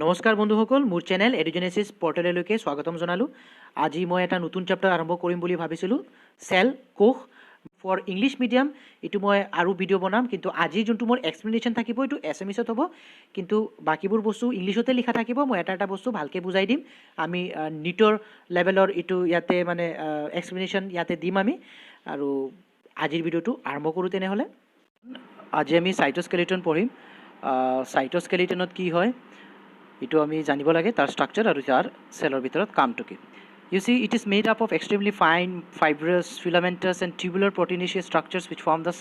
নমস্কাৰ বন্ধুসকল, মোৰ চেনেল এডুজেনেসিছ পৰ্টেললৈকে স্বাগতম জনালোঁ। আজি মই এটা নতুন চেপ্টাৰ আৰম্ভ কৰিম বুলি ভাবিছিলোঁ, চেল কোষ ফৰ ইংলিছ মিডিয়াম। এইটো মই আৰু ভিডিঅ' বনাম, কিন্তু আজি যোনটো মোৰ এক্সপ্লেনেশ্যন থাকিব এইটো এছএমিছত হ'ব, কিন্তু বাকীবোৰ বস্তু ইংলিছতে লিখা থাকিব। মই এটা বস্তু ভালকৈ বুজাই দিম। আমি নিটৰ লেভেলৰ এইটো ইয়াতে মানে এক্সপ্লেনেশ্যন ইয়াতে দিম আমি। আৰু আজিৰ ভিডিঅ'টো আৰম্ভ কৰোঁ তেনেহ'লে। আজি আমি সাইটোস্কেলিটন পঢ়িম। সাইটোস্কেলিটনত কি হয় এইটো আমি জানিব লাগে, তাৰ ষ্ট্ৰাকচাৰ আৰু তাৰ চেলৰ ভিতৰত কামটো কি। You see it is made up of extremely fine fibrous filamentous and tubular proteinaceous structures which form the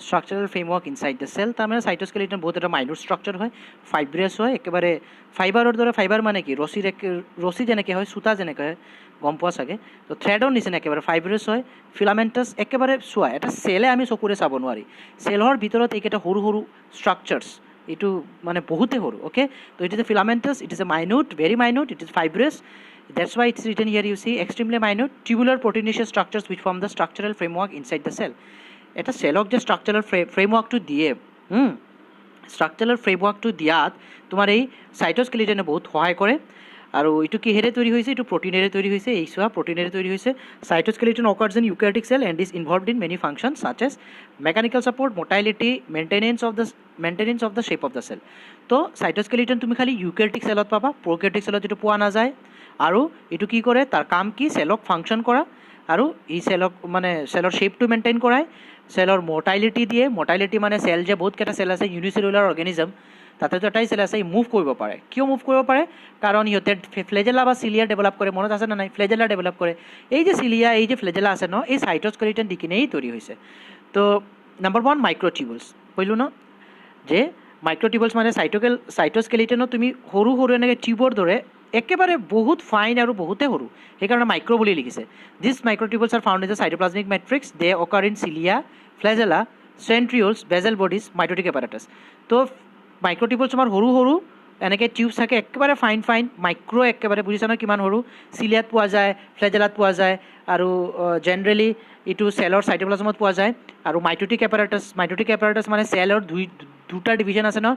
structural framework inside the cell. তাৰমানে সাইটোস্কেলিটন বহুত এটা মাইনৰ ষ্ট্ৰাকচাৰ হয়, ফাইব্ৰাছ হয়, একেবাৰে ফাইবাৰৰ দৰে। ফাইবাৰ মানে কি, ৰছী যেনেকৈ হয়, সূতা যেনেকৈ হয়, গম পোৱা চাগে। তো থ্ৰেডৰ নিচিনা একেবাৰে ফাইব্ৰাছ হয়, ফিলামেণ্টাছ একেবাৰে চোৱা। এটা চেলে আমি চকুৰে চাব নোৱাৰি, চেলৰ ভিতৰত এইকেইটা সৰু সৰু ষ্ট্ৰাকচাৰ্ছ এইটো মানে বহুতে সৰু। অ'কে, তো it is a filamentous, it is a minute, very minute, it is fibrous. That's why it's written here, you see, extremely minute tubular proteinaceous structures which form the structural framework inside the cell. এটা চেলক যে structural ফ্ৰেমৱৰ্কটো দিয়ে, structural ফ্ৰেমৱৰ্কটো দিয়াত তোমাৰ এই সাইটোস্কেলিটনে বহুত সহায় কৰে। আৰু এইটো কিহেৰে তৈৰি হৈছে, এইটো প্ৰটিনেৰে তৈৰি হৈছে। এই চোৱা, প্ৰটিনেৰে তৈৰি হৈছে। Cytoskeleton occurs in eukaryotic cell and is involved in many functions such as mechanical support, motility, maintenance of the shape of the cell. তো সাইটোস্কেলিটন তুমি খালি ইউক্যাৰিওটিক সেলত পাবা, প্ৰক্যাৰিওটিক সেলত এইটো পোৱা নাযায়। আৰু এইটো কি কৰে, তাৰ কাম কি, চেলক ফাংচন কৰা আৰু এই চেলক মানে চেলৰ শ্বেপটো মেইনটেইন কৰায়, চেলৰ মৰ্টাইলিটি দিয়ে। মৰ্টাইলিটি মানে চেল যে বহুতকেইটা চেল আছে, ইউনিচেলুলাৰ অৰ্গেনিজম, তাতেতো এটাই চেল আছে, মুভ কৰিব পাৰে। কিয় মুভ কৰিব পাৰে? কাৰণ সিহঁতে ফ্লেজেলা বা চিলিয়া ডেভেলপ কৰে। মনত আছে নে নাই? ফ্লেজেলা ডেভেলপ কৰে। এই যে চিলিয়া, এই যে ফ্লেজেলা আছে ন, এই সাইটোস্কেলিটন দি কিনেই তৈরি হৈছে। তো নাম্বাৰ 1 মাইক্ৰ'টিউবুলছ কৈলোঁ ন, যে মাইক্ৰ'টিউবুলছ মানে সাইটোস্কেলিটনত তুমি সৰু সৰু এনেকৈ টিউবৰ দৰে একেবাৰে বহুত ফাইন আৰু বহুতে সৰু, সেইকাৰণে মাইক্ৰ' বুলি লিখিছে। This microtubules are found in the cytoplasmic matrix. They occur in cilia, flagella, centrioles, basal bodies, mitotic apparatus. তো মাইক্ৰ'টিউবুলছ আমাৰ সৰু সৰু এনেকৈ টিউবছ থাকে, একেবাৰে ফাইন ফাইন মাইক্ৰ', একেবাৰে বুজিছা নহয় কিমান সৰু। চিলিয়াত পোৱা যায়, ফ্লেজেলাত পোৱা যায়, আৰু জেনেৰেলি এইটো চেলৰ সাইটোপ্লাজমত পোৱা যায়। আৰু মাইটোটিক এপাৰেটাছ মানে চেলৰ দুটা ডিভিজন আছে ন,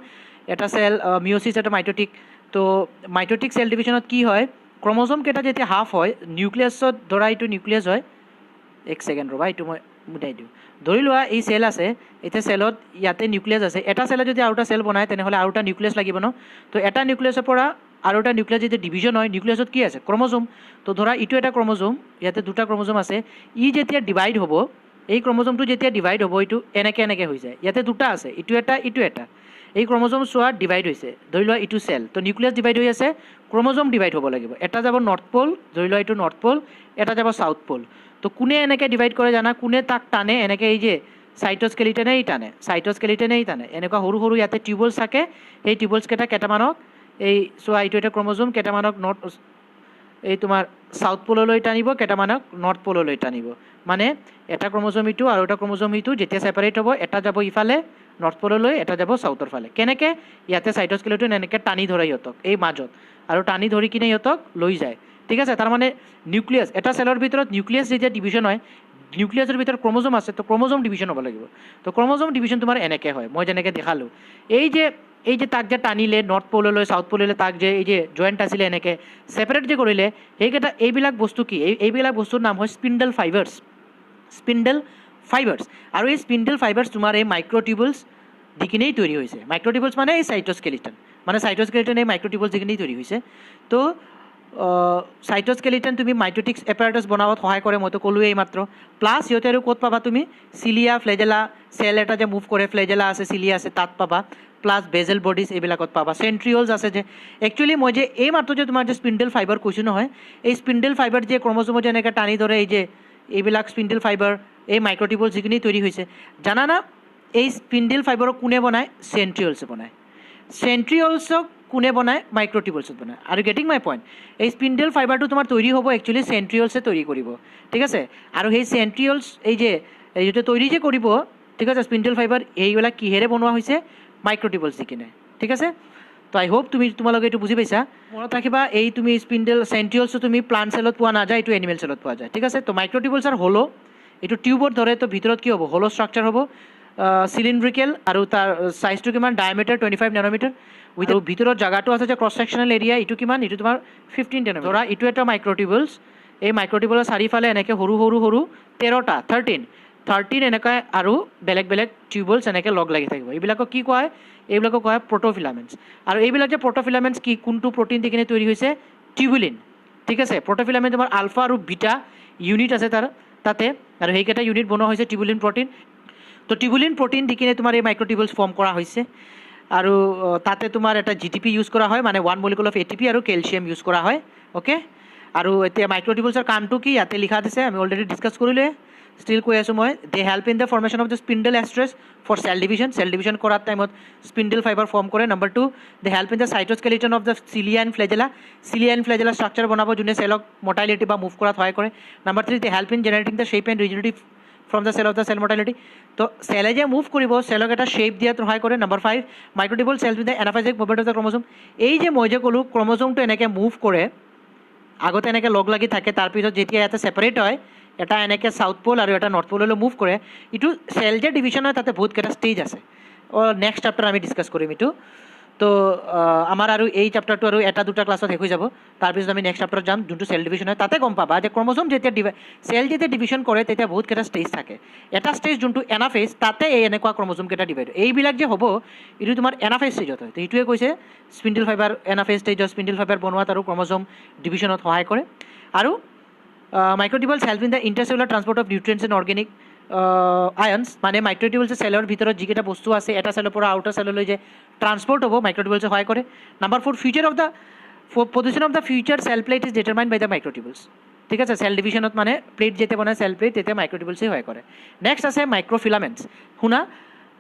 এটা চেল মিঅ'চিছ, এটা মাইটোটিক। তো মাইটোটিক চেল ডিভিজনত কি হয়, ক্ৰম'জম কেইটা যেতিয়া হাফ হয়, নিউক্লিয়াছত ধৰা এইটো নিউক্লিয়াছ হয়। এক ছেকেণ্ড ৰ'বা, এইটো মই বুজাই দিওঁ। ধৰি লোৱা এই চেল আছে, এতিয়া চেলত ইয়াতে নিউক্লিয়াছ আছে। এটা চেলে যদি আৰু এটা চেল বনায় তেনেহ'লে আৰু এটা নিউক্লিয়াছ লাগিব ন। তো এটা নিউক্লিয়াছৰ পৰা আৰু এটা নিউক্লিয়াছ যেতিয়া ডিভিজন হয়, নিউক্লিয়াছত কি আছে, ক্ৰম'জম। তো ধৰা এইটো এটা ক্ৰম'জম, ইয়াতে দুটা ক্ৰম'জম আছে। ই যেতিয়া ডিভাইড হ'ব, এই ক্ৰম'জমটো যেতিয়া ডিভাইড হ'ব, এইটো এনেকৈ হৈ যায়। ইয়াতে দুটা আছে, ইটো এটা। এই ক্ৰম'জম চোৱা ডিভাইড হৈছে, ধৰি লোৱা এইটো চেল, তো নিউক্লিয়াছ ডিভাইড হৈ আছে, ক্ৰম'জম ডিভাইড হ'ব লাগিব। এটা যাব নৰ্থ প'ল, ধৰি লোৱা এইটো নৰ্থ প'ল, এটা যাব চাউথ প'ল। তো কোনে এনেকৈ ডিভাইড কৰে জানা, কোনে তাক টানে এনেকৈ, এই যে সাইটোস্কেলিটনেই টানে। এনেকুৱা সৰু সৰু ইয়াতে টিউবুলছ থাকে। সেই টিউবুলছকেইটা কেইটামানক এই চোৱা, এইটো এটা ক্ৰম'জম, কেইটামানক এই তোমাৰ চাউথ প'ললৈ টানিব, কেইটামানক নৰ্থ প'ললৈ টানিব। মানে এটা ক্ৰম'জম ইটো আৰু এটা ক্ৰম'জম ইটো যেতিয়া ছেপাৰেট হ'ব, এটা যাব ইফালে নৰ্থ প'ললৈ, এটা যাব চাউথৰ ফালে। কেনেকৈ? ইয়াতে সাইটোস্কেলিটন এনেকৈ টানি ধৰে সিহঁতক এই মাজত, আৰু টানি ধৰি কিনে সিহঁতক লৈ যায়। ঠিক আছে, তাৰমানে নিউক্লিয়াছ, এটা চেলৰ ভিতৰত নিউক্লিয়াছ যেতিয়া ডিভিজন হয়, নিউক্লিয়াছৰ ভিতৰত ক্ৰম'জম আছে, তো ক্ৰম'জম ডিভিজন হ'ব লাগিব। তো ক্ৰম'জম ডিভিজন তোমাৰ এনেকৈ হয়, মই যেনেকৈ দেখালোঁ। এই যে তাক যে টানিলে নৰ্থ প'ললৈ, চাউথ প'ললৈ, তাক যে এই যে জইণ্ট আছিলে এনেকৈ ছেপাৰেট যে কৰিলে, এইবিলাক বস্তু কি, এইবিলাক বস্তুৰ নাম হয় স্পিণ্ডেল ফাইবাৰ্ছ। আৰু এই স্পিণ্ডেল ফাইবাৰ্ছ তোমাৰ এই মাইক্ৰ'টিউবুলছ দি কিনেই তৈৰি হৈছে। মাইক্ৰ'টিউবুলছ মানে এই সাইটোস্কেলিটন, এই মাইক্ৰ'টিউবুলছ দি কিনেই তৈৰি হৈছে। তো সাইটোস্কেলিটন তুমি মাইটোটিক এপাৰেটাছ বনাবত সহায় কৰে, মইতো ক'লোৱেই এইমাত্ৰ। প্লাছ সিহঁতে আৰু ক'ত পাবা তুমি, চিলিয়া, ফ্লেজেলা, চেল এটা যে মুভ কৰে, ফ্লেজেলা আছে, চিলিয়া আছে, তাত পাবা। প্লাছ বেজেল বডিজ এইবিলাকত পাবা। চেণ্ট্ৰিঅলছ আছে যে, একচুৱেলি মই যে এইমাত্ৰ যে তোমাৰ যে স্পিণ্ডেল ফাইবাৰ কৈছোঁ নহয়, এই স্পিণ্ডেল ফাইবাৰ যে ক্ৰম'জমত যে এনেকৈ টানি ধৰে, এই যে এইবিলাক স্পিণ্ডেল ফাইবাৰ, এই মাইক্ৰ'টিউবুলছ যিখিনি তৈৰি হৈছে, জানানা এই স্পিণ্ডেল ফাইবাৰক কোনে বনায়? চেণ্ট্ৰিঅলছে বনায়। চেণ্ট্ৰিঅলছক কোনে বনায়? মাইক্ৰ'টিউবুলছত বনায়। আৰু গেটিং মাই পইণ্ট, এই স্পিণ্ডেল ফাইবাৰটো তোমাৰ তৈৰি হ'ব একচুৱেলি চেণ্ট্ৰিঅলছে তৈৰি কৰিব। ঠিক আছে, আৰু সেই চেণ্ট্ৰিঅলছ এই যিটো তৈৰি যে কৰিব, ঠিক আছে, স্পিণ্ডেল ফাইবাৰ এইবিলাক কিহেৰে বনোৱা হৈছে? মাইক্ৰ'টিউবুলছ দি কিনে। ঠিক আছে, তো আই হোপ তোমালোকে এইটো বুজি পাইছা। মনত ৰাখিবা, এই তুমি চেণ্ট্ৰিঅলছটো তুমি প্লাণ্ট চেলত পোৱা নাযায়, এইটো এনিমেল চেলত পোৱা যায়। ঠিক আছে, তো মাইক্ৰ'টিউবুলছ আৰু হ'লো, এইটো টিউবৰ ধৰে, তো ভিতৰত কি হ'ব? হ'লো ষ্ট্ৰাকচাৰ হ'ব, চিলিণ্ড্ৰিকেল, আৰু তাৰ চাইজটো কিমান? ডায়ামিটাৰ 25 নেন'মিটাৰ, উইথ ভিতৰত জায়গাটো আছে যে ক্ৰছ সেকশ্যনেল এৰিয়া ইটো কিমান ইটো তোমাৰ 15 10 ধৰা ইটো এটা মাইক্ৰ'টিউবুলছ এই মাইক্ৰ'টিউবুলৰ চাৰিফালে এনেকৈ সৰু সৰু সৰু 13টা 13 এনেকৈ আৰু বেলেগ বেলেগ টিউবুলছ এনেকৈ লগ লাগি থাকিব এইবিলাকক কি কয় এইবিলাকক কয় প্ৰ'ট'ফিলামেণ্টছ আৰু এইবিলাক যে প্ৰ'ট'ফিলামেণ্টছ কি কোনটো প্ৰ'টিন দি কিনে তৈৰি হৈছে টিউবুলিন ঠিক আছে প্ৰ'ট'ফিলামেণ্ট তোমাৰ আলফা আৰু বিটা ইউনিট আছে তাতে আৰু সেইকেইটা ইউনিট বনোৱা হৈছে টিউবুলিন প্ৰ'টিন তো টিউবুলিন প্ৰ'টিন দি কিনে তোমাৰ এই মাইক্ৰ'টিউবুলছ ফৰ্ম কৰা হৈছে আৰু তাতে তোমাৰ এটা জিটিপি ইউজ কৰা হয় মানে 1 মলিকুল অফ এটিপি আৰু কেলছিয়াম ইউজ কৰা হয় ওকে আৰু এতিয়া মাইক্ৰ'টিউবুলছৰ কামটো কি ইয়াতে লিখা দিছে আমি অলৰেডি ডিছকাছ কৰিলোৱে ষ্টিল কৈ আছোঁ মই they help in the formation of the spindle asters for cell division কৰাৰ টাইমত স্পিণ্ডেল ফাইবাৰ ফৰ্ম কৰে number 2 they help in the cytoskeleton of the cilia and flagella structure বনাব যোনে চেলক মৰ্টালিটি বা মুভ কৰাত সহায় কৰে number 3 they help in generating the shape and rigidity from the cell of the cell mortality তো চেলে যে মুভ কৰিব চেলক এটা শ্বেপ দিয়াত সহায় কৰে number 5 microtubule cell with the anaphasic movement of the chromosome এই যে মই যে ক'লোঁ ক্ৰম'জোমটো এনেকৈ মুভ কৰে আগতে এনেকৈ লগ লাগি থাকে তাৰপিছত যেতিয়া ইয়াতে ছেপাৰেট হয় এটা এনেকৈ চাউথ প'ল আৰু এটা নৰ্থ প'ললৈ মুভ কৰে এইটো চেল যে ডিভিজন হয় তাতে বহুতকেইটা ষ্টেজ আছে নেক্সট চেপ্টাৰ আমি ডিছকাছ কৰিম এইটো তো আমাৰ আৰু এই চেপ্টাৰটো আৰু এটা দুটা ক্লাছত শেষ হৈ যাব তাৰপিছত আমি নেক্সট চেপ্টাৰত যাম যোনটো চেল ডিভিজন হয় তাতে গম পাবা যে ক্ৰম'জোম যেতিয়া চেল যেতিয়া ডিভিজন কৰে তেতিয়া বহুতকেইটা ষ্টেজ থাকে এটা ষ্টেজ যোনটো এনাফেজ তাতে এই এনেকুৱা ক্ৰম'জোমকেইটা ডিভাইড হয় এইবিলাক যে হ'ব এইটো তোমাৰ এনাফেজ ষ্টেজত হয় তো এইটোৱে কৈছে স্পিণ্ডেল ফাইবাৰ এনাফেজ ষ্টেজত স্পিণ্ডেল ফাইবাৰ বনোৱাত আৰু ক্ৰম'জোম ডিভিজনত সহায় কৰে আৰু microtubules help in the intercellular transport of nutrients and organic ions মানে মাইক্ৰ'টিউবুলছে চেলৰ ভিতৰত যিকেইটা বস্তু আছে এটা চেলৰ পৰা আউটাৰ চেললৈ যে ট্ৰান্সপৰ্ট হ'ব মাইক্ৰ'টিউবুলছে সহায় কৰে number 4 future of the position of the future cell plate is determine by the microtubules ঠিক আছে চেল ডিভিজনত মানে প্লেট যেতিয়া বনায় চেল প্লেট তেতিয়া মাইক্ৰ'টিউবুলছে সহায় কৰে নেক্সট আছে মাইক্ৰ'ফিলামেণ্টছ শুনা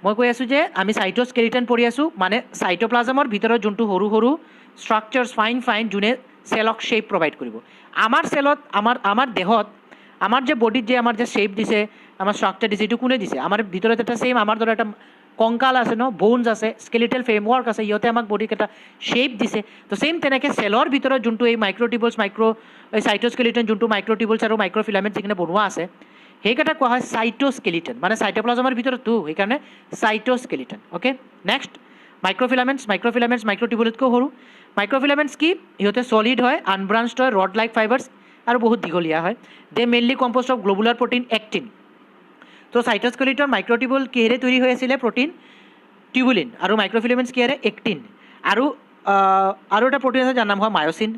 মই কৈ আছোঁ যে আমি সাইটোস্কেলিটন পঢ়ি আছোঁ মানে সাইটোপ্লাজমৰ ভিতৰত যোনটো সৰু সৰু ষ্ট্ৰাকচাৰ্ছ ফাইন যোনে চেলক শ্বেপ প্ৰভাইড কৰিব আমাৰ চেলত আমাৰ দেহত আমাৰ যে বডিত যে আমাৰ যে শ্বেপ দিছে আমাৰ ষ্ট্ৰাকচাৰ দিছে এইটো কোনে দিছে আমাৰ ভিতৰত এটা ছেইম আমাৰ দৰে এটা কংকাল আছে ন বোনছ আছে স্কেলিটেল ফ্ৰেমৱৰ্ক আছে ইহঁতে আমাক বডিক এটা শ্বেপ দিছে তো ছেইম তেনেকৈ চেলৰ ভিতৰত যোনটো এই মাইক্ৰ'টিউবুলছ এই সাইটোস্কেলিটন যোনটো মাইক্ৰ'টিউবুলছ আৰু মাইক্ৰ'ফিলামেণ্ট যিখিনি বনোৱা আছে সেইকেইটা কোৱা হয় সাইটোস্কেলিটন মানে সাইটোপ্লাজমৰ ভিতৰতো সেইকাৰণে সাইটোস্কেলিটন অ'কে নেক্সট মাইক্ৰ'ফিলামেণ্টছ মাইক্ৰ'টিউবুলতকৈ সৰু মাইক্ৰ'ফিলামেণ্টছ কি সিহঁতে ছলিড হয় আনব্ৰাঞ্চড হয় ৰড লাইক ফাইবাৰ্ছ আৰু বহুত দীঘলীয়া হয় দে mainly compost of globular protein এক্টিন তো সাইটোস্কেলিটন মাইক্ৰ'টিউবুল কিহেৰে তৈৰি হৈ আছিলে প্ৰ'টিন টিউবুলিন আৰু মাইক্ৰ'ফিলামেণ্টছ কিহেৰে এক্টিন আৰু এটা প্ৰ'টিন আছে যাৰ নাম হয় মায়'চিন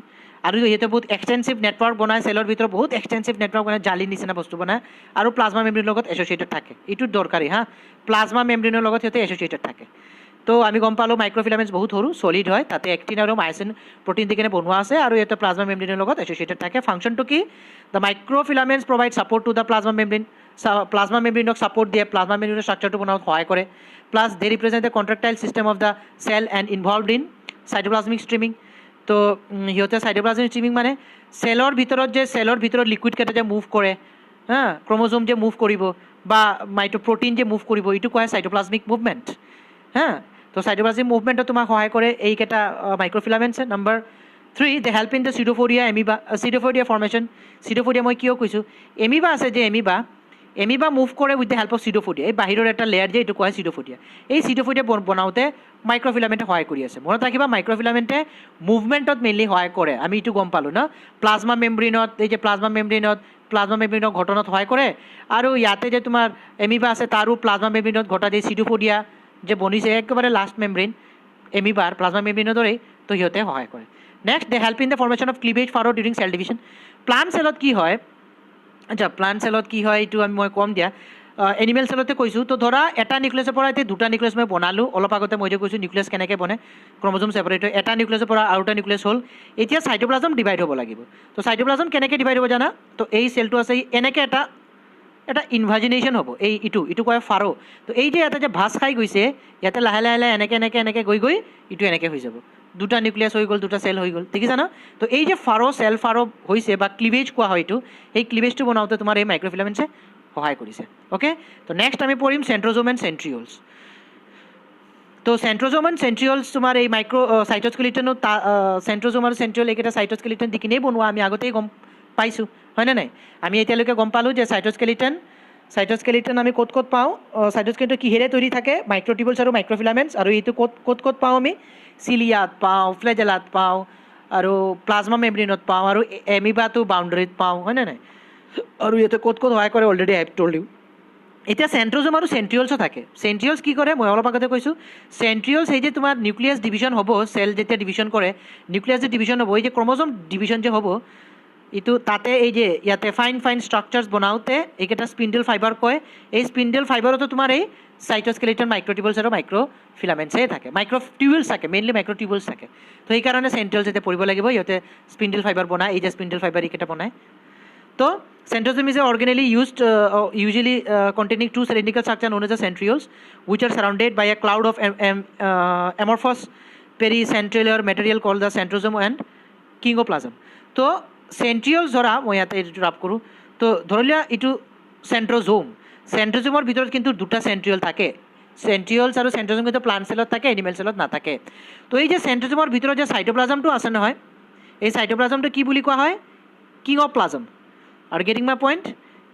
আৰু সিহঁতে বহুত এক্সটেনচিভ নেটৱৰ্ক বনায় চেলৰ ভিতৰত বহুত এক্সটেনচিভ নেটৱৰ্ক বনায় জালি নিচিনা বস্তু বনায় আৰু প্লাজমা মেমব্ৰেনৰ লগত এছ'চিয়েটেড থাকে এইটো দৰকাৰী হা প্লাজমা মেমব্ৰেনৰ লগত সিহঁতে এছ'চিয়েটেড থাকে তো আমি গম পালোঁ মাইক্ৰ'ফিলামেণ্টছ বহুত সৰু ছলিড হয় তাতে এক্টিন আৰু মায়'চিন প্ৰ'টিন দি কিনে বনোৱা আছে আৰু ইয়াতে প্লাজমা মেমব্ৰেনৰ লগত এছ'চিয়েটেড থাকে ফাংচনটো কি the microfilaments provide support to the plasma মেমব্ৰেনক ছাপৰ্ট দিয়ে প্লাজমা মেমব্ৰেনৰ ষ্ট্ৰাকচাৰটো বনোৱাত সহায় কৰে plus they represent the contractile system of the cell and involved in cytoplasmic streaming তো সিহঁতে সাইটোপ্লাজমিক ষ্ট্ৰিমিং মানে চেলৰ ভিতৰত লিকুইডকেইটা যে মুভ কৰে হা ক্ৰম'জোম যে মুভ কৰিব বা প্ৰ'টিন যে মুভ কৰিব এইটো কোৱা হয় সাইটোপ্লাজমিক মুভমেণ্ট হা তো সাইটোপ্লাজমিক মুভমেণ্টত তোমাক সহায় কৰে এইকেইটা মাইক্ৰ'ফিলামেণ্টছে number 3 they help in the চিডোফোৰিয়া ফৰ্মেশ্যন চিডোফোৰিয়া মই কিয় কৈছোঁ এমিবা আছে যে এমিবা মুভ কৰে উইথ দ্য হেল্প অফ চিডোফোৰিয়া এই বাহিৰৰ এটা লেয়াৰ যে এইটো কোৱা হয় চিডোফোৰিয়া এই চিডোফোৰিয়া বনাওঁতে মাইক্ৰ'ফিলামেণ্টে সহায় কৰি আছে মনত ৰাখিবা মাইক্ৰ'ফিলামেণ্টে মুভমেণ্টত মেইনলি সহায় কৰে আমি এইটো গম পালোঁ ন প্লাজমা মেমব্ৰেনৰ ঘটনাত সহায় কৰে আৰু ইয়াতে যে তোমাৰ এমিবা আছে তাৰো প্লাজমা মেমব্ৰেনত ঘটা যে চিডোফোৰিয়া যে বনিছে একেবাৰে লাষ্ট মেমব্ৰেন এমিবাৰ প্লাজমা মেমব্ৰেনৰ দৰেই তো সিহঁতে সহায় কৰে next they help in the formation of cleavage furrow during cell division plant চেলত কি হয় এইটো মই কম দিয়া এনিমেল চেলতে কৈছোঁ তো ধৰা এটা নিউক্লিয়াছৰ পৰা এতিয়া দুটা নিউক্লিয়াছ মই বনালোঁ অলপ আগতে মই যে কৈছোঁ নিউক্লিয়াছ কেনেকৈ বনে ক্ৰম'জোম ছেপাৰেট হয় এটা নিউক্লিয়াছৰ পৰা আৰু এটা নিউক্লিয়াছ হ'ল এতিয়া সাইটোপ্লাজম ডিভাইড হ'ব লাগিব তো সাইটোপ্লাজম কেনেকৈ ডিভাইড হ'ব জানা তো এই চেলটো আছে এনেকৈ এটা ইনভাজিনেশ্যন হ'ব ইটো কয় ফাৰ' তো এই যে এটা যে ভাজ খাই গৈছে ইয়াতে লাহে লাহে এনেকৈ গৈ ইটো এনেকৈ হৈ যাব দুটা নিউক্লিয়াছ হৈ গ'ল দুটা চেল হৈ গ'ল ঠিক আছে ন তো এই যে চেল ফাৰ' হৈছে বা ক্লিভেজ কোৱা হয় এইটো এই ক্লিভেজটো বনাওঁতে তোমাৰ এই মাইক্ৰ'ফিলামেণ্টছে সহায় কৰিছে অ'কে তো নেক্সট আমি পঢ়িম চেণ্ট্ৰ'জোম এণ্ড চেণ্ট্ৰিঅ'লছ তো চেণ্ট্ৰ'জোম এণ্ড চেণ্ট্ৰিঅ'লছ তোমাৰ এই সাইটোস্কেলিটনো চেণ্ট্ৰ'জোম আৰু চেণ্ট্ৰিঅ'ল এইকেইটা সাইটোস্কেলিটন দি কিনেই বনোৱা আমি আগতেই গম পাইছোঁ হয়নে নাই আমি এতিয়ালৈকে গম পালোঁ যে সাইটোস্কেলিটন আমি ক'ত পাওঁ সাইটোস্কেলিটন কিহেৰে তৈৰি থাকে মাইক্ৰ'টিউবুলছ আৰু মাইক্ৰ'ফিলামেণ্টছ আৰু এইটো ক'ত পাওঁ আমি চিলিয়াত পাওঁ, ফ্লেজেলাত পাওঁ, আৰু প্লাজমা মেমব্ৰেইনত পাওঁ, আৰু এমিবাটো বাউণ্ডাৰীত পাওঁ, হয়নে নাই? আৰু ইয়াতে ক'ত ক'ত সহায় কৰে অলৰেডি আই ট'ল্ড ইউ। এতিয়া চেণ্ট্ৰজম আৰু চেণ্ট্ৰিয়লছো থাকে। চেণ্ট্ৰিয়লছ কি কৰে মই অলপ আগতে কৈছোঁ। চেণ্ট্ৰিয়লছ সেই যে তোমাৰ নিউক্লিয়াছ ডিভিজন হ'ব, চেল যেতিয়া ডিভিজন কৰে, নিউক্লিয়াছ যে ডিভিজন হ'ব, এই যে ক্ৰমজম ডিভিজন যে হ'ব, এইটো তাতে এই যে ইয়াতে ফাইন ফাইন ষ্ট্ৰাকচাৰ্ছ বনাওঁতে এইকেইটা স্পিণ্ডেল ফাইবাৰ কয়। এই স্পিণ্ডেল ফাইবাৰতো তোমাৰ এই চাইটোস্কেলেটন, মাইক্ৰ'টিউবুলছ আৰু মাইক্ৰ'ফিলামেণ্টছেই থাকে, মাইক্ৰ'টিউবুলছ থাকে, মেইনলি মাইক্ৰ'টিউবুলছ থাকে। তো সেইকাৰণে চেণ্ট্ৰিয়লছ যেতিয়া পঢ়িব লাগিব, ইহঁতে স্পিণ্ডেল ফাইবাৰ বনায়, এই যে স্পিণ্ডেল ফাইবাৰ এইকেইটা বনায়। তো centrosome is organelle used usually containing two cylindrical structure known as the centrioles, which are surrounded by a cloud of amorphous pericentriolar material called the centrosome and kingoplasm. তো centrioles ধৰা মই ইয়াতে এইটো ৰাপ কৰোঁ। তো ধৰি লোৱা এইটো চেণ্ট্ৰজোম, চেণ্ট্ৰজোমৰ ভিতৰত কিন্তু দুটা চেণ্ট্ৰিয়ল থাকে। চেণ্ট্ৰিয়লছ আৰু চেণ্ট্ৰজোম কিন্তু প্লাণ্ট চেলত থাকে, এনিমেল চেলত নাথাকে। তো এই যে চেণ্ট্ৰজোমৰ ভিতৰত যে চাইটোপ্লাজমটো আছে নহয়, এই চাইটোপ্লাজমটো কি বুলি কোৱা হয়? কিংঅপ্লাজম। আৰু গেটিং মাই পইণ্ট?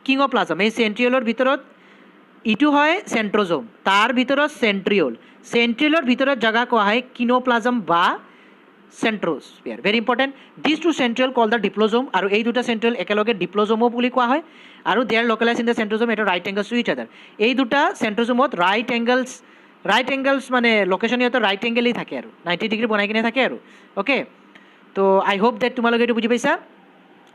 কিংঅপ্লাজম। এই চেণ্ট্ৰিয়লৰ ভিতৰত ইটো হয় চেণ্ট্ৰজোম, তাৰ ভিতৰত চেণ্ট্ৰিয়ল, চেণ্ট্ৰিয়লৰ ভিতৰত জেগা কোৱা হয় কিনোপ্লাজম বা centrosphere. Very important. This two centriole call the diplosome, আৰু এই দুটা চেণ্ট্ৰিয়ল একেলগে ডিপ্ল'জোমো বুলি কোৱা হয়। আৰু they are localize in the centrosome at right angles to each other. এই দুটা চেণ্ট্ৰজোমত ৰাইট এংগলছ মানে লোকেশ্যন ইহঁতৰ ৰাইট এংগেলেই থাকে আৰু 90 ডিগ্ৰী বনাই কিনে থাকে আৰু। অ'কে, তো আই হোপ ডেট তোমালোকে এইটো বুজি পাইছা।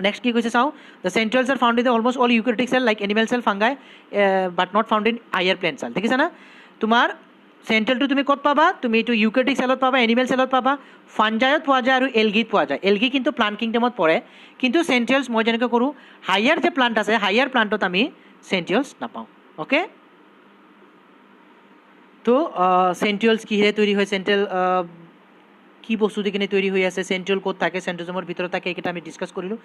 নেক্সট কি কৈছে চাওঁ। The centrioles are found in the almost all eukaryotic cell like animal cell, fungi, but not found in higher plant cell. দেখিছা না? তোমাৰ চেণ্ট্ৰিয়লটো তুমি ক'ত পাবা? তুমি এইটো ইউকেৰিটিক চেলত পাবা, এনিমেল চেলত পাবা, ফাঞ্জায়ত পোৱা যায় আৰু এলগিত পোৱা যায়। এলগি কিন্তু প্লাণ্ট কিংডমত পৰে, কিন্তু চেণ্ট্ৰিয়লছ মই যেনেকৈ কৰোঁ, হায়াৰ যে প্লাণ্ট আছে, হায়াৰ প্লাণ্টত আমি চেণ্ট্ৰিয়লছ নাপাওঁ। অ'কে, তো চেণ্ট্ৰিয়লছ কিহেৰে তৈৰি হয়, চেণ্ট্ৰিয়ল কি বস্তু দি কিনে তৈৰি হৈ আছে, চেণ্ট্ৰিয়ল ক'ত থাকে, চেণ্ট্ৰজমৰ ভিতৰত থাকে, এইকেইটা আমি ডিছকাছ কৰিলোঁ।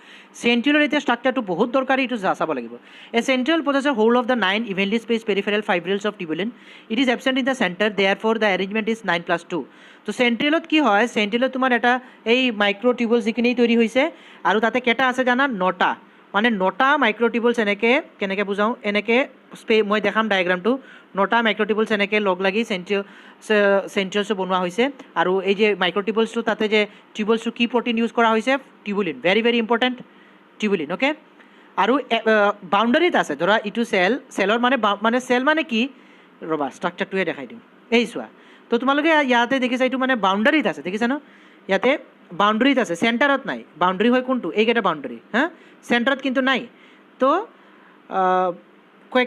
চেণ্ট্ৰিয়লৰ এতিয়া ষ্ট্ৰাকচাৰটো বহুত দৰকাৰী, এইটো চাব লাগিব। A centriole possessor whole of the 9 evenly space peripheral fibrils of tubulin. It is absent in the centre, therefore the arrangement is 9+2। তো চেণ্ট্ৰিয়লত কি হয়? চেণ্ট্ৰিয়লত তোমাৰ এটা এই মাইক্ৰ'টিউবুলছ যিখিনি তৈৰি হৈছে, আৰু তাতে কেইটা আছে জানা? 9টা। মানে 9টা মাইক্ৰ'টিউবুলছ এনেকৈ, কেনেকৈ বুজাওঁ, এনেকৈ মই দেখাম ডায়েগ্ৰামটো। 9টা মাইক্ৰ'টিউবুলছ এনেকৈ লগ লাগি চেণ্ট্ৰিয়লছটো বনোৱা হৈছে। আৰু এই যে মাইক্ৰ'টিউবুলছটো, তাতে যে টিউবুলছটো কি প্ৰটিন ইউজ কৰা হৈছে? Tubulin. Very very important, tubulin. Okay, আৰু বাউণ্ডাৰীত আছে, ধৰা ইটো চেলৰ মানে চেল মানে কি? ৰ'বা ষ্ট্ৰাকচাৰটোৱে দেখাই দিওঁ। এই চোৱা, তো তোমালোকে ইয়াতে দেখিছা, এইটো মানে বাউণ্ডাৰীত আছে, দেখিছা ন? ইয়াতে বাউণ্ডাৰীত আছে, চেণ্টাৰত নাই। বাউণ্ডাৰী হয় কোনটো? এইকেইটা বাউণ্ডাৰী, হা, চেণ্টাৰত কিন্তু নাই। তো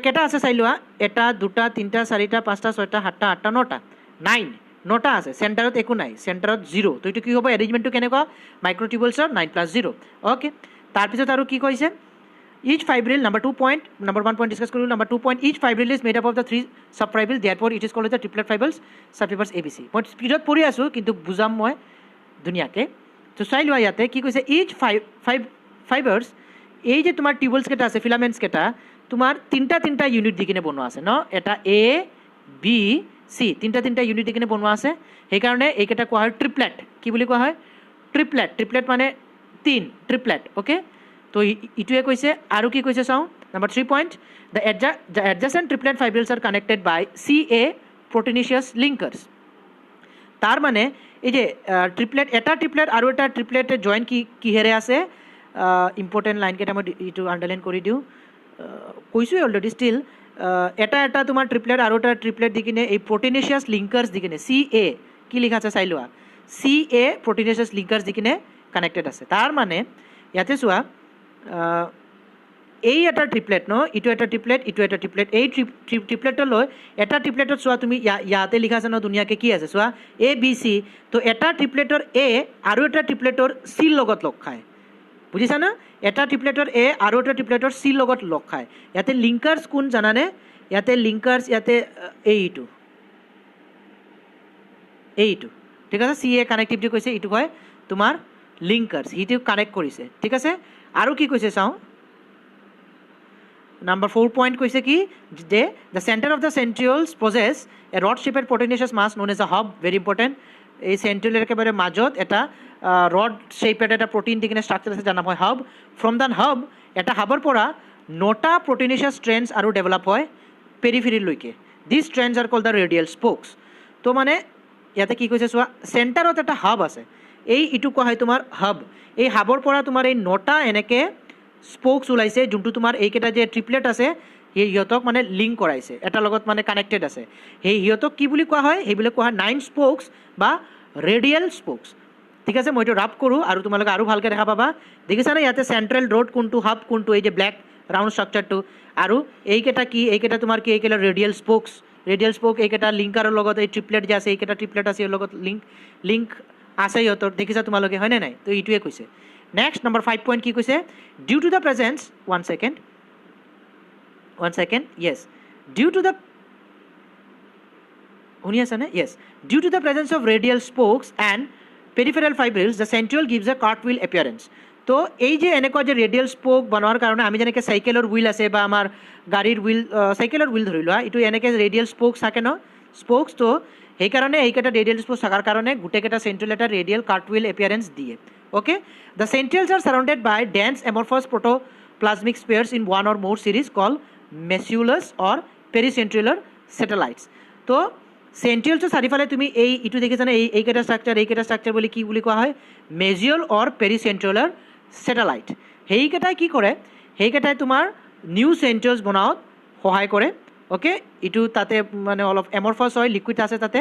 কেইটা আছে চাই লোৱা, 1 2 3 4 5 6 7 8 8 9টা, 9টা আছে, চেণ্টাৰত একো নাই, চেণ্টাৰত 0। তো এইটো কি হ'ব? এৰেঞ্জমেণ্টটো কেনেকুৱা? মাইক্ৰ'টিউবুলছৰ 9+0। অ'কে, তাৰপিছত আৰু কি কৈছে? Each fibril, number 1 point discuss কৰিলোঁ। Number 2 point, each fibril is made up of the 3 subfibril, therefore it is called the triplet fibrils, subfibrils ABC। মই স্পীডত পঢ়ি আছোঁ, কিন্তু বুজাম মই ধুনীয়াকৈ। তো চাই লোৱা ইয়াতে কি কৈছে। ইচ ফাইবাৰ্ছ, এই যে তোমাৰ টিউবুলছ কেইটা আছে, ফিলামেণ্টছ কেইটা, তোমাৰ তিনিটা ইউনিট দি কিনে বনোৱা আছে ন? এটা A B C, তিনিটা ইউনিট দি কিনে বনোৱা আছে। সেইকাৰণে এইকেইটা কোৱা হয় ট্ৰিপলেট। কি বুলি কোৱা হয়? ট্ৰিপলেট। ট্ৰিপলেট মানে 3, ট্ৰিপলেট। অ'কে, তো ইটোৱে কৈছে। আৰু কি কৈছে চাওঁ। Number 3 point, the adjacent triplet fibrils are connected by CA proteinaceous linkers. তাৰ মানে এই যে ট্ৰিপলেট, এটা ট্ৰিপলেট আৰু এটা ট্ৰিপলেটে জইন কিহেৰে আছে? ইম্পৰ্টেণ্ট লাইনকেইটা মই এইটো আণ্ডাৰলাইন কৰি দিওঁ, কৈছোঁৱে অলৰেডি। ষ্টিল এটা তোমাৰ ট্ৰিপলেট আৰু এটা ট্ৰিপলেট দি কিনে এই প্ৰটিনিচিয়াছ লিংকাৰ্ছ দি কিনে, CA কি লিখা আছে চাই লোৱা, CA প্ৰটিনিচিয়াছ লিংকাৰ্ছ দি কিনে কানেক্টেড আছে। তাৰ মানে ইয়াতে চোৱা, এই এটা ট্ৰিপলেট ন, ইটো এটা ট্ৰিপলেট, ইটো এটা ট্ৰিপলেট। এই ট্ৰিপলেটলৈ এটা ট্ৰিপলেটত চোৱা তুমি, ইয়াতে লিখা আছে ন ধুনীয়াকৈ, কি আছে চোৱা, ABC। তো এটা ট্ৰিপলেটৰ A আৰু এটা ট্ৰিপলেটৰ C লগত লগ খায়, বুজিছা না? এটা ট্ৰিপলেটৰ A আৰু এটা ট্ৰিপলেটৰ C লগত লগ খায়। ইয়াতে লিংকাৰ্ছ কোন জানানে? ইয়াতে লিংকাৰ্ছ, ইয়াতে এইটো, ঠিক আছে। CA কানেক্টিভিটি কৈছে, এইটো হয় তোমাৰ লিংকাৰ্ছ, সিটো কানেক্ট কৰিছে, ঠিক আছে। আৰু কি কৈছে চাওঁ। নাম্বাৰ 4 পইণ্ট কৈছে কি, যে the centre of the centrioles possess a rod shaped proteinaceous mass known as a hub. Very important. এই চেণ্ট্ৰিয়লৰ একেবাৰে মাজত এটা ৰড শ্বেপেড এটা প্ৰটিন দি কিনে ষ্ট্ৰাকচাৰ আছে, যাৰ নাম হয় হাব। ফ্ৰম দ্য হাব, এটা হাবৰ পৰা 9টা প্ৰটিনিচিয়াছ ষ্ট্ৰেণ্ডছ আৰু ডেভেলপ হয় পেৰিফেৰীলৈকে। This strands are called the radial spokes. তো মানে ইয়াতে কি কৈছে চোৱা, চেণ্টাৰত এটা হাব আছে, ইটো কোৱা হয় তোমাৰ হাব। এই হাবৰ পৰা তোমাৰ এই 9টা এনেকৈ স্পোকছ ওলাইছে, যোনটো তোমাৰ এইকেইটা যে ট্ৰিপলেট আছে সিহঁতক মানে লিংক কৰাইছে, এটাৰ লগত মানে কানেক্টেড আছে। সিহঁতক কি বুলি কোৱা হয়, সেইবিলাক কোৱা হয় 9 স্পোকছ বা ৰেডিয়েল স্পোকছ। ঠিক আছে, মই এইটো ৰাপ কৰোঁ আৰু তোমালোকে আৰু ভালকৈ দেখা পাবা। দেখিছানে ইয়াতে চেণ্ট্ৰেল ৰ'ড কোনটো, হাব কোনটো, এই যে ব্লেক ৰাউণ্ড ষ্ট্ৰাকচাৰটো, আৰু এইকেইটা কি, এইকেইটা তোমাৰ কি, এইকেইটা ৰেডিয়েল স্পোকছ। ৰেডিয়েল স্পোক এইকেইটা লিংকাৰৰ লগত এই ট্ৰিপলেট যে আছে, এইকেইটা ট্ৰিপলেট আছে ইয়াৰ লগত লিংক আছে সিহঁতৰ, দেখিছা তোমালোকে, হয়নে নাই? তো এইটোৱে কৈছে। নেক্সট নম্বৰ 5 পইণ্ট কি কৈছে, due to the presence, one second, yes, due to the, শুনি আছানে? Yes, due to the presence of radial spokes and peripheral fibrils the centriole gives a cartwheel appearance. তো এই যে এনেকুৱা যে ৰেডিয়েল স্পোক বনোৱাৰ কাৰণে আমি যেনেকৈ চাইকেলৰ হুইল আছে বা আমাৰ গাড়ীৰ হুইল, চাইকেলৰ হুইল ধৰি লোৱা, এইটো এনেকৈ ৰেডিয়েল স্পোকছ থাকে ন, স্পোকছ। তো সেইকাৰণে এইকেইটা ৰেডিয়েল স্পোকছ থকাৰ কাৰণে গোটেইকেইটা চেণ্ট্ৰিয়েল এটা ৰেডিয়েল কাৰ্টউইল এপিয়াৰেঞ্চ দিয়ে। Okay, the centrioles are surrounded by dense amorphous protoplasmic spheres in one or more series call মেচিউলাছ or পেৰিচেণ্ট্ৰিয়েলৰ satellites. তো চেণ্ট্ৰিয়েলছৰ চাৰিওফালে তুমি এইটো দেখিছানে, এইকেইটা ষ্ট্ৰাকচাৰ বুলি কি বুলি কোৱা হয়, মেজিউল অৰ পেৰিচেণ্ট্ৰিয়েলৰ ছেটেলাইট। সেইকেইটাই কি কৰে, সেইকেইটাই তোমাৰ নিউ চেণ্ট্ৰিয়েলছ বনাওঁত সহায় কৰে। অ'কে, এইটো তাতে মানে অলপ এমৰফাছ হয়, লিকুইড আছে তাতে,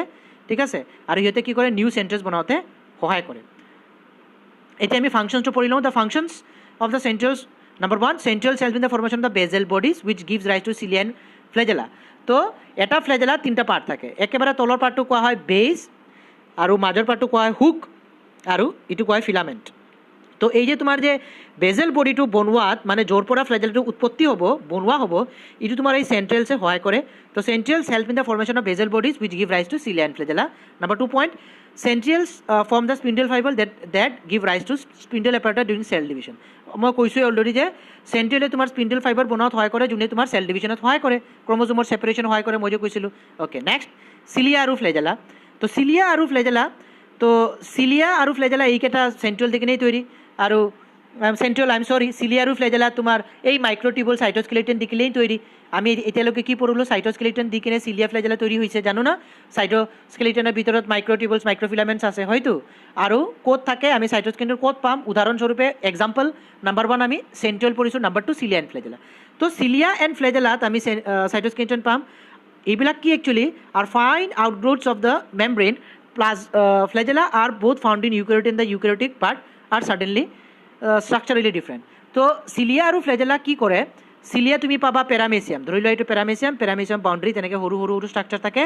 ঠিক আছে, আৰু সিহঁতে কি কৰে, নিউ চেণ্ট্ৰিয়েলছ বনাওঁতে সহায় কৰে। এতিয়া আমি ফাংচনছটো পঢ়ি লওঁ। The functions of the centrioles, number 1, centrioles help in the formation of the basal bodies which gives rise to cilia and flagella. তো এটা ফ্লেজেলা 3টা পাৰ্ট থাকে, একেবাৰে তলৰ পাৰ্টটো কোৱা হয় বেজ, আৰু মাজৰ পাৰ্টটো কোৱা হয় হুক, আৰু এইটো কোৱা হয় ফিলামেণ্ট। তো এই যে তোমাৰ যে বেজেল বডিটো বনোৱাত মানে য'ৰ পৰা ফ্লেজেলটো উৎপত্তি হ'ব, বনোৱা হ'ব, এইটো তোমাৰ এই চেণ্ট্ৰিয়েলছে সহায় কৰে। তো centrioles help in the formation of basal bodies which give rise to cilia and flagella. Number 2 point, centrioles form the spindle fibre that give rise to spindle apparatus during cell division. মই কৈছোঁৱে already যে চেণ্ট্ৰিয়েলে তোমাৰ স্পিণ্ডেল fibre বনোৱাত সহায় কৰে, যোনে তোমাৰ cell ডিভিজনত সহায় কৰে, ক্ৰম'জোমৰ ছেপাৰেশ্যন সহায় কৰে, মই যে কৈছিলোঁ। অ'কে, নেক্সট চিলিয়া আৰু ফ্লেজেলা। তো চিলিয়া আৰু ফ্লেজেলা, তো চিলিয়া আৰু ফ্লেজেলা এইকেইটা চেণ্ট্ৰিয়েল দি কিনেই তৈৰি, আৰু চিলিয়া আৰু ফ্লেজেলা তোমাৰ এই মাইক্ৰ'টিউবুল সাইটোস্কেলেটন দি কিনেই তৈরি। আমি এতিয়ালৈকে কি পঢ়িলোঁ, সাইটোস্কেলেটন দি কিনে চিলিয়া ফ্লেজেলা তৈরি হৈছে, জানো না? সাইটোস্কেলেটনৰ ভিতৰত মাইক্ৰ'টিউবুলছ, মাইক্ৰ'ফিলামেণ্টছ আছে হয়তো, আৰু ক'ত থাকে আমি সাইটোস্কেলেটন ক'ত পাম, উদাহৰণস্বৰূপে এক্সাম্পল নম্বৰ 1 আমি চেণ্ট্ৰিয়েল পঢ়িছোঁ, নম্বৰ 2 চিলিয়া এণ্ড ফ্লেজেলা। তো চিলিয়া এণ্ড ফ্লেজেলাত আমি সাইটোস্কেলেটন পাম। এইবিলাক কি actually are fine outgrowths of the membrane, flagella are both found in eukaryote and the eukaryotic part are certainly structurally different. তো চিলিয়া আৰু ফ্লেজেলা কি কৰে, চিলিয়া তুমি পাবা পেৰামেচিয়াম, ধৰি লোৱা এইটো পেৰামেচিয়াম বাউণ্ডাৰী তেনেকৈ সৰু সৰু সৰু ষ্ট্ৰাকচাৰ থাকে,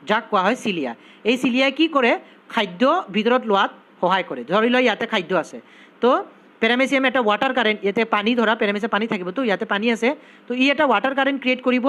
যাক কোৱা হয় চিলিয়া। এই চিলিয়াই কি কৰে, খাদ্য ভিতৰত লোৱাত সহায় কৰে। ধৰি লোৱা ইয়াতে খাদ্য আছে, তো পেৰামেচিয়াম এটা ৱাটাৰ কাৰেণ্ট, ইয়াতে পানী ধৰা, পেৰামেচিয়াম পানী থাকিব, তো ইয়াতে পানী আছে, তো ই এটা ৱাটাৰ কাৰেণ্ট ক্ৰিয়েট কৰিব,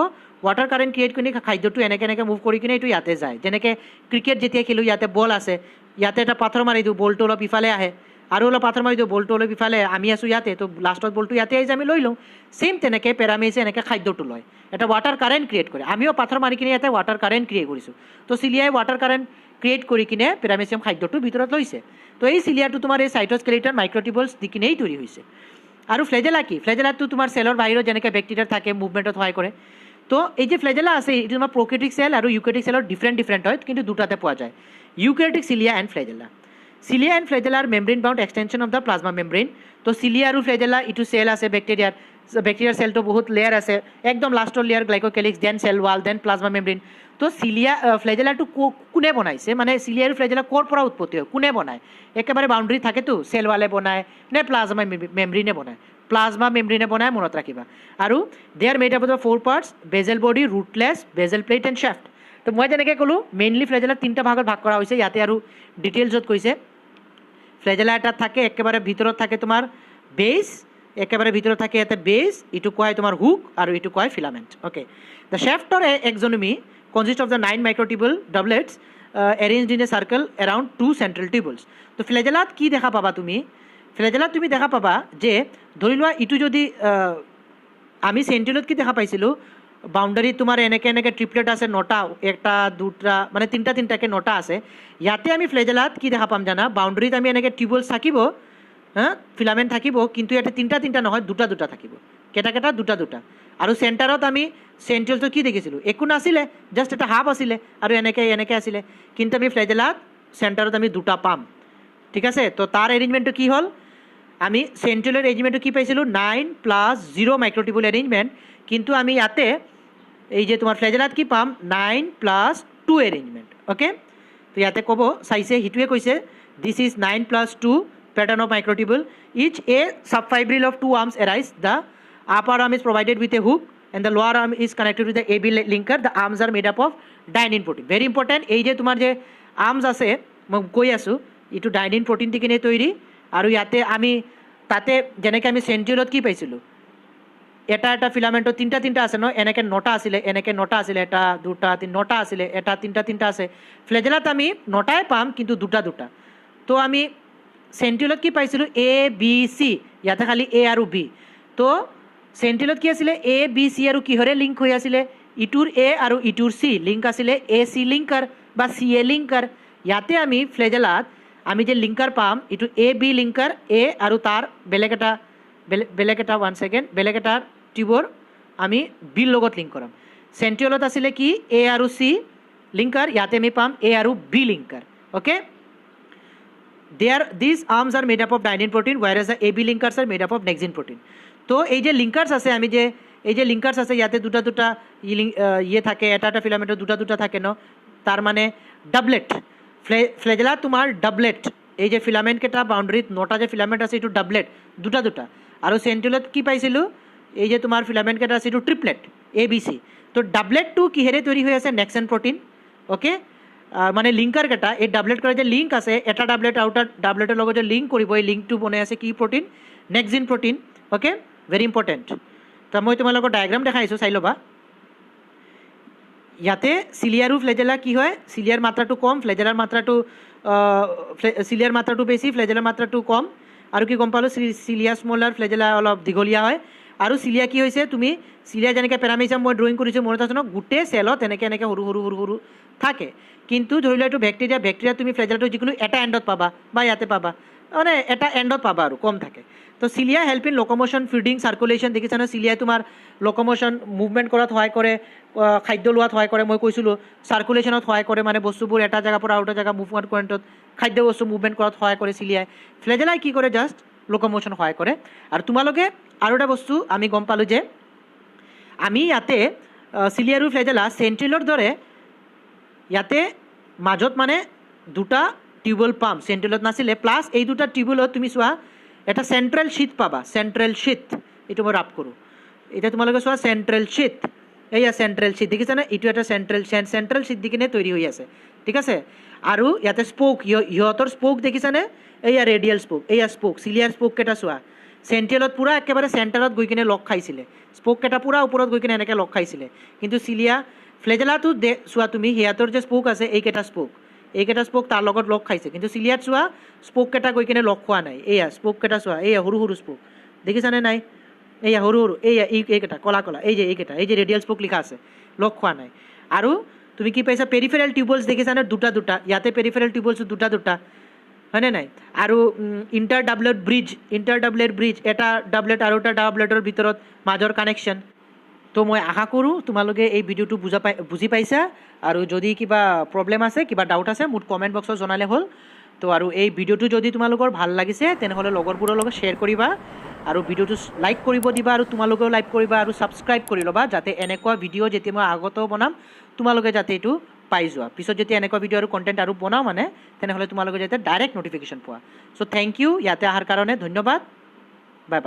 ৱাটাৰ কাৰেণ্ট ক্ৰিয়েট কৰি খাদ্যটো এনেকৈ মুভ কৰি কিনে এইটো ইয়াতে যায়। যেনেকৈ ক্ৰিকেট যেতিয়া খেলোঁ, ইয়াতে বল আছে, ইয়াতে এটা পাথৰ মাৰি দিওঁ, বলটো অলপ ইফালে আহে, আৰু অলপ পাথৰ মাৰি দিওঁ, বলটো অলপ ইফালে, আমি আছোঁ ইয়াতে, তো লাষ্টত বলটো ইয়াতে আহি আমি লৈ লওঁ। ছেইম তেনেকৈ পেৰামেচিয়াম এনেকৈ খাদ্যটো লয়, এটা ৱাটাৰ কাৰেণ্ট ক্ৰিয়েট কৰে। আমিও পাথৰ মাৰি কিনে ইয়াতে ৱাটাৰ কাৰেণ্ট ক্ৰিয়েট কৰিছোঁ, তো চিলিয়াই ৱাটাৰ কাৰেণ্ট ক্ৰিয়েট কৰি কিনে পেৰামেচিয়াম খাদ্যটো ভিতৰত লৈছে। তো এই চিলিয়াটো তোমাৰ এই সাইটোস্কেলেটন মাইক্ৰ'টিউবুলছ দি কিনেই তৈৰি হৈছে। আৰু ফ্লেজেলা কি, ফ্লেজেলাটো তোমাৰ চেলৰ বাহিৰত যেনেকৈ বেক্টেৰিয়া থাকে, মুভমেণ্টত সহায় কৰে। তো এই যে ফ্লেজেলা আছে, এইটো তোমাৰ প্ৰকেটিক চেল আৰু ইউকেৰিঅটিক চেলৰ ডিফাৰেণ্ট হয়, কিন্তু দুটাতে পোৱা যায়, eukaryotic cilia and flagella. Cilia and flagella are membrane bound extension of the plasma membrane. তো চিলিয়া আৰু ফ্লেজেলা এইটো চেল আছে বেক্টেৰিয়াৰ চেলটো বহুত লেয়াৰ আছে, একদম লাষ্টৰ layer glycocalyx, then cell wall, then plasma membrane. তো ফ্লেজেলাটো কোনে বনাইছে, মানে চিলিয়া আৰু ফ্লেজেলা ক'ৰ পৰা উৎপত্তি হয়, কোনে বনায়, একেবাৰে বাউণ্ডাৰী থাকেতো, চেল ৱালে বনায় নে প্লাজমা মেমব্ৰেইনে বনায়, প্লাজমা মেমব্ৰেইনে বনায়, মনত ৰাখিবা। আৰু they are made up of the 4 parts, basal body, rootlets, basal plate and shaft. তো মই যেনেকৈ ক'লোঁ, মেইনলি ফ্লেজেলা 3টা ভাগত ভাগ কৰা হৈছে, ইয়াতে আৰু ডিটেইলছত কৈছে। ফ্লেজেলা এটা থাকে, একেবাৰে ভিতৰত থাকে তোমাৰ বেজ, একেবাৰে ভিতৰত থাকে ইয়াতে বেজ, এইটো কোৱা হয় তোমাৰ হুক, আৰু এইটো কোৱা হয় ফিলামেণ্ট। অ'কে, দ্য শ্যাফ্টৰ axoneme consist of the 9 microtubule doublets arranged in a circle around 2 central tubules. তো ফ্লেজেলাত কি দেখা পাবা তুমি, ফ্লেজেলাত তুমি দেখা পাবা যে ধৰি লোৱা এইটো যদি আমি চেণ্ট্ৰিয়েলত কি দেখা পাইছিলোঁ, বাউণ্ডাৰীত তোমাৰ এনেকৈ ট্ৰিপলেট আছে 9টা, 1টা 2টা মানে 3টাকৈ 9টা আছে। ইয়াতে আমি ফ্লেজেলাত কি দেখা পাম জানা, বাউণ্ডাৰীত আমি এনেকৈ টিউবুলছ থাকিব, ফিলামেণ্ট থাকিব, কিন্তু ইয়াতে 3টা নহয়, 2টা থাকিব, কেইটা 2টা। আৰু চেণ্টাৰত আমি চেণ্ট্ৰিয়েলটো কি দেখিছিলোঁ, একো নাছিলে, জাষ্ট এটা হাফ আছিলে, আৰু এনেকৈ আছিলে। কিন্তু আমি ফ্লেজেলাত চেণ্টাৰত আমি দুটা পাম ঠিক আছে তো তাৰ এৰেঞ্জমেণ্টটো কি হ'ল আমি চেণ্ট্ৰেলৰ এৰেঞ্জমেণ্টটো কি পাইছিলোঁ 9+0 মাইক্ৰ'টিবুল এৰেঞ্জমেণ্ট কিন্তু আমি ইয়াতে এই যে তোমাৰ ফ্লেজেলাত কি পাম 9+2 এৰেঞ্জমেণ্ট অ'কে তো ইয়াতে ক'ব চাইছে সেইটোৱে কৈছে this is 9+2 pattern of microtubule each a subfibril of two arms arise the upper arm is provided with a hook and the lower arm is connected with the AB linker the arms are made up of dynein protein very important এই যে তোমাৰ যে arms আছে মই কৈ আছোঁ এইটো dynein protein দি কিনে তৈরি আৰু ইয়াতে আমি তাতে যেনেকৈ আমি চেণ্ট্ৰিয়লত কি পাইছিলোঁ এটা এটা ফিলামেণ্টত তিনিটা আছে ন এনেকৈ নটা আছিলে এনেকৈ নটা আছিলে এটা দুটা নটা আছিলে এটা তিনিটা আছে ফ্লেজেলাত আমি নটাই পাম কিন্তু দুটা তো আমি চেণ্ট্ৰিয়লত কি পাইছিলোঁ এ বি চি ইয়াতে খালি এ আৰু বি তো চেণ্ট্ৰিয়লত কি আছিলে এ বি চি আৰু কিহৰে লিংক হৈ আছিলে ইটোৰ এ আৰু ইটোৰ চি লিংক আছিলে এ চি লিংকাৰ বা চি এ লিংকাৰ ইয়াতে আমি ফ্লেজেলাত আমি যে লিংকাৰ পাম এইটো এ বি লিংকাৰ এ আৰু তাৰ বেলেগ এটা 1 ছেকেণ্ড বেলেগ এটা টিউবৰ আমি বিৰ লগত লিংক কৰাম চেণ্ট্ৰিয়লত আছিলে কি এ আৰু চি লিংকাৰ ইয়াতে আমি পাম এ আৰু B linker okay these arms are made up of dynein protein whereas the AB linkers are made up of nexin protein তো এই যে লিংকার্স আছে আমি যে এই যে লিংকার্স আছে ইয়াতে দুটা ইয়ে থাকে এটা ফিলামেন্টৰ দুটা থাকে ন তাৰ মানে ডাবলেট ফ্লেজেলা তোমাৰ ডাবলেট এই যে ফিলামেন্ট কেইটা বাউণ্ডাৰীত নটা যে ফিলামেন্ট আছে এইটো ডাবলেট দুটা আৰু চেণ্ট্ৰিয়লত কি পাইছিলোঁ এই যে তোমাৰ ফিলামেন্ট কেইটা আছে এইটো ট্ৰিপলেট এ বি চি তো ডাবলেটটো কিহেৰে তৈৰি হৈ আছে নেক্সন প্ৰটিন অ'কে মানে লিংকাৰ কেইটা এই ডাবলেট কৰা যে লিংক আছে এটা ডাবলেট আৰু এটা ডাবলেটৰ লগত যে লিংক কৰিব এই লিংকটো বনাই আছে কি protein nexin protein okay very important তো মই তোমালোকৰ ডায়েগ্ৰাম দেখাইছোঁ চাই ল'বা ইয়াতে চিলিয়া আৰু ফ্লেজেলা কি হয় চিলিয়াৰ মাত্ৰাটো কম ফ্লেজেলাৰ মাত্ৰাটো চিলিয়াৰ মাত্ৰাটো বেছি ফ্লেজেলাৰ মাত্ৰাটো কম আৰু কি গম পালোঁ চিলিয়া স্মলাৰ ফ্লেজেলা অলপ দীঘলীয়া হয় আৰু চিলিয়া কি হৈছে তুমি চিলিয়া যেনেকৈ পেৰামিজাম মই ড্ৰয়িং কৰিছোঁ মনত আছে ন গোটেই চেলত এনেকৈ সৰু থাকে কিন্তু ধৰি লোৱা এইটো বেক্টেৰিয়া তুমি ফ্লেজেলাটো যিকোনো এটা এণ্ডত পাবা বা ইয়াতে পাবা মানে এটা এণ্ডত পাবা আৰু কম থাকে তো চিলিয়া হেল্প ইন লোক'মোশ্যন ফিডিং চাৰ্কুলেশ্যন দেখিছা ন চিলিয়াই তোমাৰ লোক'মোশ্যন মুভমেণ্ট কৰাত সহায় কৰে খাদ্য লোৱাত সহায় কৰে মই কৈছিলোঁ চাৰ্কুলেশ্যনত সহায় কৰে মানে বস্তুবোৰ এটা জেগাৰ পৰা আৰু এটা জেগা মুভমেণ্ট কৰোঁতে খাদ্য বস্তু মুভমেণ্ট কৰাত সহায় কৰে চিলিয়াই ফ্লেজেলাই কি কৰে জাষ্ট লোক'মোশ্যন সহায় কৰে আৰু তোমালোকে আৰু এটা বস্তু আমি গম পালোঁ যে আমি ইয়াতে চিলিয়া আৰু ফ্লেজেলা চেণ্ট্ৰিয়লৰ দৰে ইয়াতে মাজত মানে দুটা টিউবৱেল পাম চেণ্ট্ৰেলত নাছিলে প্লাছ এই দুটা টিউবৱেলত তুমি চোৱা এটা চেণ্ট্ৰেল শ্বীট পাবা চেণ্ট্ৰেল শ্বীট এইটো মই ৰাপ কৰোঁ এতিয়া তোমালোকে চোৱা চেণ্ট্ৰেল শ্বীট এইয়া চেণ্ট্ৰেল শ্বীট দেখিছানে এইটো এটা চেণ্ট্ৰেল শ্বীট দি কিনে তৈৰি হৈ আছে ঠিক আছে আৰু ইয়াতে স্পোক সিহঁতৰ স্পোক দেখিছানে এইয়া ৰেডিয়েল স্পোক এইয়া স্পোক চিলিয়াৰ স্পোক কেইটা চোৱা চেণ্ট্ৰেলত পূৰা একেবাৰে চেণ্টাৰত গৈ কিনে লগ খাইছিলে স্পোক কেইটা পূৰা ওপৰত গৈ কিনে এনেকৈ লগ খাইছিলে কিন্তু চিলিয়া ফ্লেজেলাটো চোৱা তুমি সিহঁতৰ যে স্পোক আছে এইকেইটা স্পোক তাৰ লগত লগ খাইছে কিন্তু চিলিয়াত চোৱা স্পোক কেইটা গৈ কিনে লগ খোৱা নাই এইয়া স্পোক কেইটা চোৱা এইয়া সৰু স্পোক দেখিছানে নাই এইয়া সৰু এইয়া এইকেইটা কলা এই যে ৰেডিয়েল স্পোক লিখা আছে লগ খোৱা নাই আৰু তুমি কি পাইছা পেৰিফেৰেল টিউবৱেলছ দেখিছানে দুটা ইয়াতে পেৰিফেৰেল টিউবৱেলছ দুটা হয়নে নাই আৰু ইণ্টাৰ ডাবলেট ব্ৰিজ এটা ডাবলেট আৰু এটা ডাবলেটৰ ভিতৰত মাজৰ কানেকশ্যন তো মই আশা কৰোঁ তোমালোকে এই ভিডিঅ'টো বুজি পাইছা আৰু যদি কিবা প্ৰব্লেম আছে কিবা ডাউট আছে মোক কমেণ্ট বক্সত জনালে হ'ল তো আৰু এই ভিডিঅ'টো যদি তোমালোকৰ ভাল লাগিছে তেনেহ'লে লগৰবোৰৰ লগত শ্বেয়াৰ কৰিবা আৰু ভিডিঅ'টো লাইক কৰিব দিবা আৰু তোমালোকেও লাইক কৰিবা আৰু ছাবস্ক্ৰাইব কৰি ল'বা যাতে এনেকুৱা ভিডিঅ' যেতিয়া মই আগতেও বনাম তোমালোকে যাতে এইটো পাই যোৱা পিছত যেতিয়া এনেকুৱা ভিডিঅ' আৰু কণ্টেণ্ট আৰু বনাওঁ মানে তেনেহ'লে তোমালোকে যাতে ডাইৰেক্ট ন'টিফিকেশ্যন পোৱা চ' থেংক ইউ ইয়াতে অহাৰ কাৰণে ধন্যবাদ বাই